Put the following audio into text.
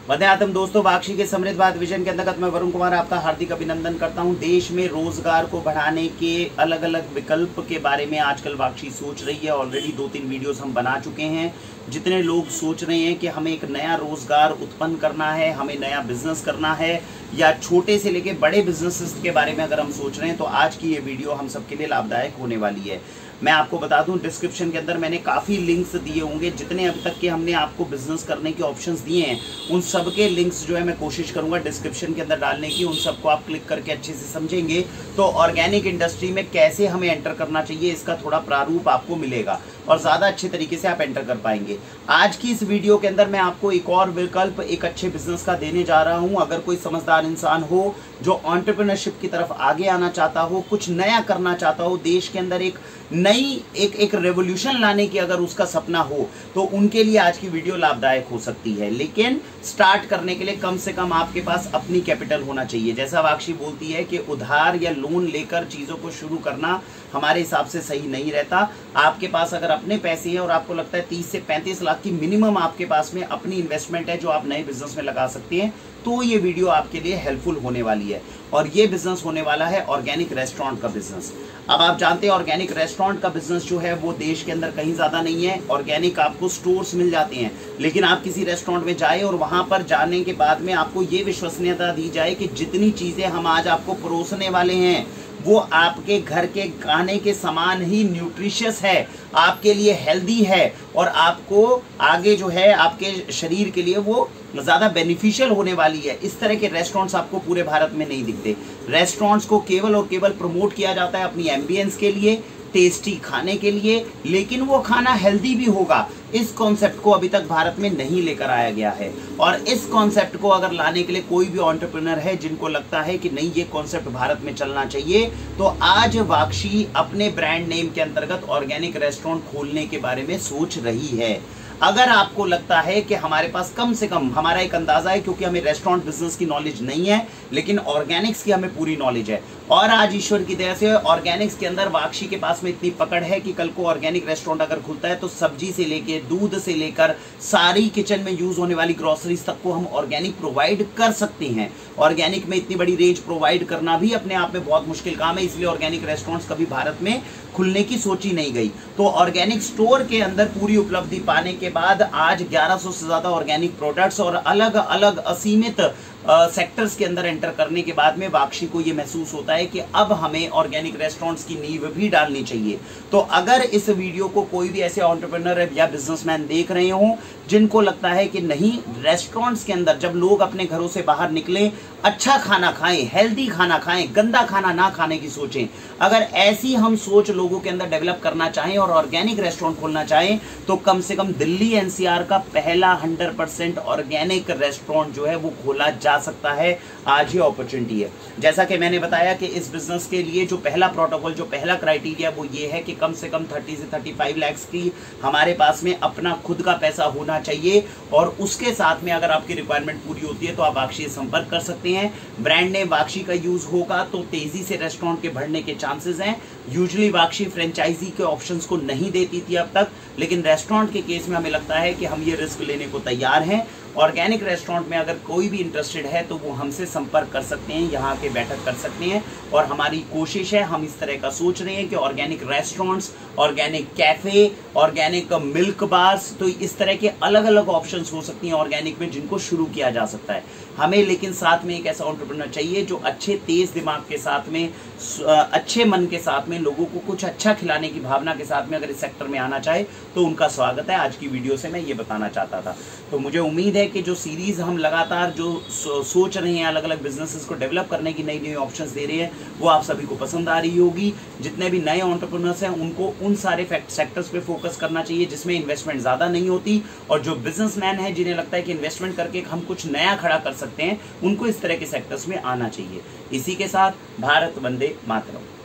वंदे मातरम दोस्तों, वाक्षी के समृद्ध भारत विजन के अंतर्गत मैं वरुण कुमार आपका हार्दिक अभिनंदन करता हूं। देश में रोजगार को बढ़ाने के अलग अलग विकल्प के बारे में आजकल वाक्षी सोच रही है। ऑलरेडी 2-3 वीडियोस हम बना चुके हैं। जितने लोग सोच रहे हैं कि हमें एक नया रोजगार उत्पन्न करना है, हमें नया बिजनेस करना है, या छोटे से लेके बड़े बिजनेसेस के बारे में अगर हम सोच रहे हैं, तो आज की ये वीडियो हम सबके लिए लाभदायक होने वाली है। मैं आपको बता दूं, डिस्क्रिप्शन के अंदर मैंने काफ़ी लिंक्स दिए होंगे। जितने अब तक के हमने आपको बिजनेस करने के ऑप्शंस दिए हैं, उन सब के लिंक्स जो है मैं कोशिश करूंगा डिस्क्रिप्शन के अंदर डालने की। उन सबको आप क्लिक करके अच्छे से समझेंगे तो ऑर्गेनिक इंडस्ट्री में कैसे हमें एंटर करना चाहिए, इसका थोड़ा प्रारूप आपको मिलेगा और ज़्यादा अच्छे तरीके से आप एंटर कर पाएंगे। आज की इस वीडियो के अंदर मैं आपको एक और विकल्प एक अच्छे बिजनेस का देने जा रहा हूं। अगर कोई समझदार इंसान हो जो एंटरप्रेन्योरशिप की तरफ आगे आना चाहता हो, कुछ नया करना चाहता हो, देश के अंदर एक नई एक रेवोल्यूशन लाने की अगर उसका सपना हो, तो उनके लिए आज की वीडियो लाभदायक हो सकती है। लेकिन स्टार्ट करने के लिए कम से कम आपके पास अपनी कैपिटल होना चाहिए। जैसा वाक्षी बोलती है कि उधार या लोन लेकर चीज़ों को शुरू करना हमारे हिसाब से सही नहीं रहता। आपके पास अगर अपने पैसे हैं और आपको लगता है 30 से 35 लाख की मिनिमम आपके पास में अपनी इन्वेस्टमेंट है जो आप नए बिजनेस में लगा सकते हैं, तो ये वीडियो आपके लिए हेल्पफुल होने वाली है। और ये बिजनेस होने वाला है ऑर्गेनिक रेस्टोरेंट का बिजनेस। अब आप जानते हैं ऑर्गेनिक रेस्टोरेंट का बिजनेस जो है वो देश के अंदर कहीं ज़्यादा नहीं है। ऑर्गेनिक आपको स्टोर्स मिल जाते हैं, लेकिन आप किसी रेस्टोरेंट में जाए और वहाँ पर जाने के बाद में आपको ये विश्वसनीयता दी जाए कि जितनी चीज़ें हम आज आपको परोसने वाले हैं वो आपके घर के खाने के समान ही न्यूट्रिशियस है, आपके लिए हेल्दी है और आपको आगे जो है आपके शरीर के लिए वो ज़्यादा बेनिफिशियल होने वाली है। इस तरह के रेस्टोरेंट्स आपको पूरे भारत में नहीं दिखते। रेस्टोरेंट्स को केवल और केवल प्रमोट किया जाता है अपनी एम्बियंस के लिए, टेस्टी खाने के लिए, लेकिन वो खाना हेल्दी भी होगा। इस कॉन्सेप्ट को अभी तक भारत में नहीं लेकर आया गया है। और इस कॉन्सेप्ट को अगर लाने के लिए कोई भी एंटरप्रेन्योर है जिनको लगता है कि नहीं ये कॉन्सेप्ट भारत में चलना चाहिए, तो आज वाक्षी अपने ब्रांड नेम के अंतर्गत ऑर्गेनिक रेस्टोरेंट खोलने के बारे में सोच रही है। अगर आपको लगता है कि हमारे पास कम से कम, हमारा एक अंदाजा है क्योंकि हमें रेस्टोरेंट बिजनेस की नॉलेज नहीं है, लेकिन ऑर्गेनिक्स की हमें पूरी नॉलेज है। और आज ईश्वर की दया से ऑर्गेनिक्स के अंदर वाक्षी के पास में इतनी पकड़ है कि कल को ऑर्गेनिक रेस्टोरेंट अगर खुलता है तो सब्जी से लेके दूध से लेकर सारी किचन में यूज होने वाली ग्रोसरीज तक को हम ऑर्गेनिक प्रोवाइड कर सकते हैं। ऑर्गेनिक में इतनी बड़ी रेंज प्रोवाइड करना भी अपने आप में बहुत मुश्किल काम है, इसलिए ऑर्गेनिक रेस्टोरेंट्स कभी भारत में खुलने की सोची नहीं गई। तो ऑर्गेनिक स्टोर के अंदर पूरी उपलब्धि पाने के बाद आज 1100 से ज्यादा ऑर्गेनिक प्रोडक्ट्स और अलग अलग असीमित सेक्टर्स के अंदर एंटर करने के बाद में वाक्षी को ये महसूस होता है कि अब हमें ऑर्गेनिक रेस्टोरेंट्स की नींव भी डालनी चाहिए। तो अगर इस वीडियो को कोई भी ऐसे एंटरप्रेन्योर या बिजनेसमैन देख रहे हो जिनको लगता है कि नहीं, रेस्टोरेंट्स के अंदर जब लोग अपने घरों से बाहर निकलें, अच्छा खाना खाएं, हेल्दी खाना खाएं, गंदा खाना ना खाने की सोचें, अगर ऐसी हम सोच लोगों के अंदर डेवलप करना चाहें और ऑर्गेनिक रेस्टोरेंट खोलना चाहें, तो कम से कम दिल्ली एनसीआर का पहला 100% ऑर्गेनिक रेस्टोरेंट जो है वो खोला जा सकता है। आज ही अपॉर्चुनिटी है। जैसा कि मैंने बताया कि इस बिजनेस के लिए जो पहला प्रोटोकॉल, जो पहला क्राइटेरिया वो ये है कि कम से कम 30 से 35 लाख की हमारे पास में अपना खुद का पैसा होना चाहिए। और उसके साथ में अगर आपकी रिक्वायरमेंट पूरी होती है तो आप वाक्षी से संपर्क कर सकते हैं। ब्रांड नेम वाक्षी का यूज होगा तो तेजी से रेस्टोरेंट के बढ़ने के चांसेस हैं। यूजुअली वाक्षी फ्रेंचाइजी के ऑप्शंस को नहीं देती थी अब तक, लेकिन रेस्टोरेंट के केस में हमें लगता है कि हम ये रिस्क लेने को तैयार हैं। ऑर्गेनिक रेस्टोरेंट में अगर कोई भी इंटरेस्टेड है तो वो हमसे संपर्क कर सकते हैं, यहाँ के बैठक कर सकते हैं। और हमारी कोशिश है, हम इस तरह का सोच रहे हैं कि organic restaurants, organic cafe, organic milk bars, तो इस तरह के अलग अलग ऑप्शंस हो सकती हैं ऑर्गेनिक में जिनको शुरू किया जा सकता है। हमें लेकिन साथ में एक ऐसा एंटरप्रेन्योर चाहिए जो अच्छे तेज दिमाग के साथ में, अच्छे मन के साथ में, लोगों को कुछ अच्छा खिलाने की भावना के साथ में अगर इस सेक्टर में आना चाहे तो उनका स्वागत है। आज की वीडियो से मैं ये बताना चाहता था। तो मुझे उम्मीद है कि जो सीरीज हम लगातार जो सोच रहे हैं, अलग अलग बिजनेसेस को डेवलप करने की नई नई ऑप्शंस दे रहे हैं, वो आप सभी को पसंद आ रही होगी। जितने भी नए एंटरप्रेन्योर्स हैं उनको उन सारे सेक्टर्स पे फोकस करना चाहिए जिसमें इन्वेस्टमेंट ज़्यादा नहीं होती, और जो बिजनेसमैन है जिन्हें लगता है कि इन्वेस्टमेंट करके हम कुछ नया खड़ा कर सकते हैं, उनको इस तरह के सेक्टर्स में आना चाहिए। इसी के साथ भारत वंदे मातरम।